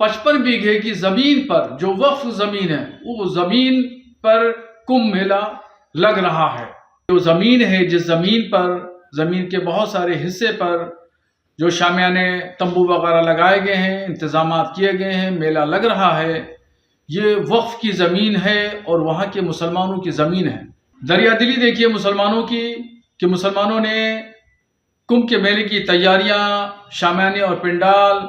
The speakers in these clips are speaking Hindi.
55 बीघे की जमीन पर जो वक्फ जमीन है, वो जमीन पर कुंभ मेला लग रहा है। जो जमीन है, जिस जमीन पर, जमीन के बहुत सारे हिस्से पर जो शामियाने तंबू वगैरह लगाए गए हैं, इंतजाम किए गए हैं, मेला लग रहा है, ये वक्फ की ज़मीन है और वहाँ के मुसलमानों की ज़मीन है। दरियादिली देखिए मुसलमानों की, कि मुसलमानों ने कुंभ के मेले की तैयारियां, शामियाने और पंडाल,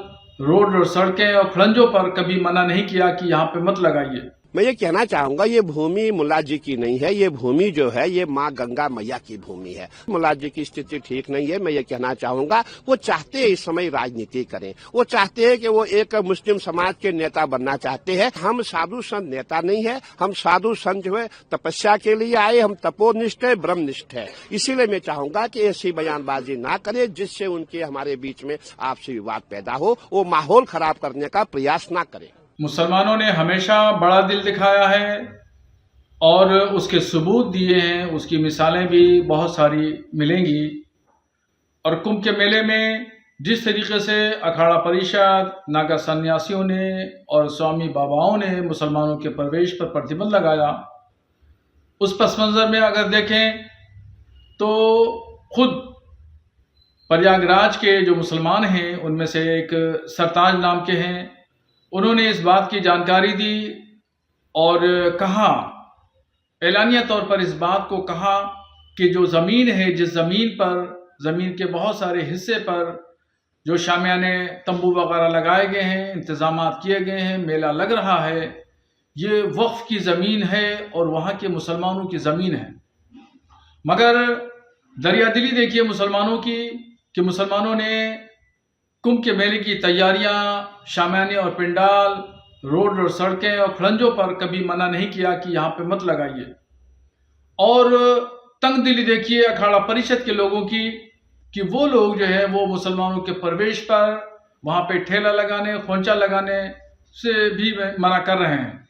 रोड और सड़कें और खड़ंजों पर कभी मना नहीं किया कि यहाँ पे मत लगाइए। मैं ये कहना चाहूंगा, ये भूमि मुल्ला जी की नहीं है। ये भूमि जो है, ये माँ गंगा मैया की भूमि है। मुल्ला जी की स्थिति ठीक नहीं है। मैं ये कहना चाहूंगा, वो चाहते हैं इस समय राजनीति करें। वो चाहते हैं कि वो एक मुस्लिम समाज के नेता बनना चाहते हैं। हम साधु संत नेता नहीं है। हम साधु संत जो है तपस्या के लिए आए। हम तपोनिष्ठ है, ब्रह्मनिष्ठ है। इसीलिए मैं चाहूंगा कि ऐसी बयानबाजी ना करें जिससे उनके हमारे बीच में आपसी विवाद पैदा हो। वो माहौल खराब करने का प्रयास ना करें। मुसलमानों ने हमेशा बड़ा दिल दिखाया है और उसके सबूत दिए हैं, उसकी मिसालें भी बहुत सारी मिलेंगी। और कुंभ के मेले में जिस तरीके से अखाड़ा परिषद, नागा सन्यासियों ने और स्वामी बाबाओं ने मुसलमानों के प्रवेश पर प्रतिबंध लगाया, उस पस मंज़र में अगर देखें तो खुद प्रयागराज के जो मुसलमान हैं, उनमें से एक सरताज नाम के हैं, उन्होंने इस बात की जानकारी दी और कहा, एलानिया तौर पर इस बात को कहा कि जो ज़मीन है, जिस ज़मीन पर, ज़मीन के बहुत सारे हिस्से पर जो शामियाने तंबू वगैरह लगाए गए हैं, इंतजाम किए गए हैं, मेला लग रहा है, ये वक्फ की ज़मीन है और वहाँ के मुसलमानों की ज़मीन है। मगर दरियादिली देखिए मुसलमानों की, कि मुसलमानों ने कुंभ के मेले की तैयारियां, शामियाने और पंडाल, रोड और सड़कें और खड़ंजों पर कभी मना नहीं किया कि यहाँ पे मत लगाइए। और तंग दिली देखिए अखाड़ा परिषद के लोगों की, कि वो लोग जो है वो मुसलमानों के प्रवेश पर वहाँ पे ठेला लगाने, खोंचा लगाने से भी मना कर रहे हैं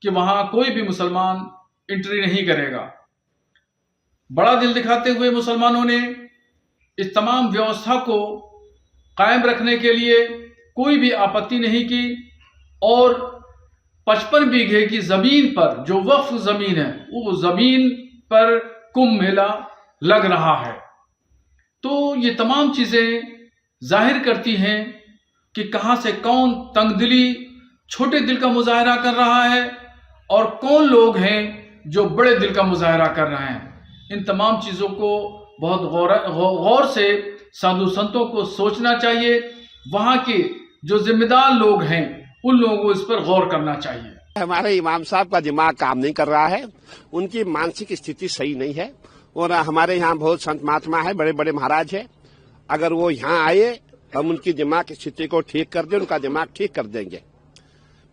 कि वहाँ कोई भी मुसलमान एंट्री नहीं करेगा। बड़ा दिल दिखाते हुए मुसलमानों ने इस तमाम व्यवस्था को कायम रखने के लिए कोई भी आपत्ति नहीं की और 55 बीघे की जमीन पर जो वक्फ जमीन है, वो जमीन पर कुंभ मेला लग रहा है। तो ये तमाम चीजें जाहिर करती हैं कि कहां से कौन तंगदिली, छोटे दिल का मुजाहरा कर रहा है और कौन लोग हैं जो बड़े दिल का मुजाहरा कर रहे हैं। इन तमाम चीजों को बहुत गौर से साधु संतों को सोचना चाहिए। वहाँ के जो जिम्मेदार लोग हैं, उन लोगों को इस पर गौर करना चाहिए। हमारे इमाम साहब का दिमाग काम नहीं कर रहा है। उनकी मानसिक स्थिति सही नहीं है। और हमारे यहाँ बहुत संत महात्मा है, बड़े बड़े महाराज है। अगर वो यहाँ आए, हम उनकी दिमाग की स्थिति को ठीक कर दें, उनका दिमाग ठीक कर देंगे।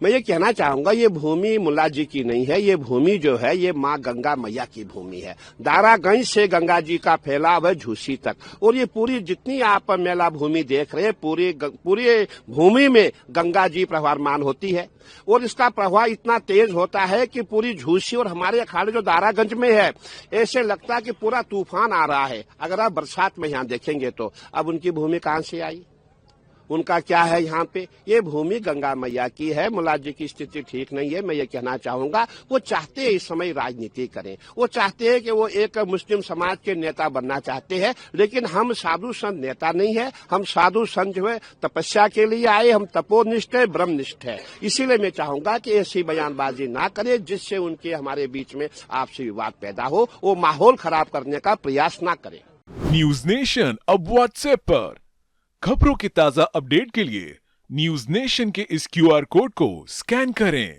मैं ये कहना चाहूंगा, ये भूमि मुल्ला जी की नहीं है। ये भूमि जो है, ये माँ गंगा मैया की भूमि है। दारागंज से गंगा जी का फैलाव है झूसी तक। और ये पूरी जितनी आप मेला भूमि देख रहे हैं, पूरी भूमि में गंगा जी प्रवाहमान होती है। और इसका प्रवाह इतना तेज होता है कि पूरी झूसी और हमारे अखाड़े जो दारागंज में है, ऐसे लगता है कि पूरा तूफान आ रहा है। अगर आप बरसात में यहाँ देखेंगे तो अब उनकी भूमि कहाँ से आई, उनका क्या है यहाँ पे। ये भूमि गंगा मैया की है। मुल्ला जी की स्थिति ठीक नहीं है। मैं ये कहना चाहूंगा, वो चाहते हैं इस समय राजनीति करें। वो चाहते हैं कि वो एक मुस्लिम समाज के नेता बनना चाहते हैं। लेकिन हम साधु संत नेता नहीं है। हम साधु संत जो है तपस्या के लिए आए। हम तपोनिष्ठ है, ब्रह्मनिष्ठ है। इसीलिए मैं चाहूंगा कि ऐसी बयानबाजी ना करें जिससे उनके हमारे बीच में आपसी विवाद पैदा हो। वो माहौल खराब करने का प्रयास ना करें। न्यूज नेशन अब व्हाट्सएप पर खबरों के ताजा अपडेट के लिए न्यूज नेशन के इस क्यूआर कोड को स्कैन करें।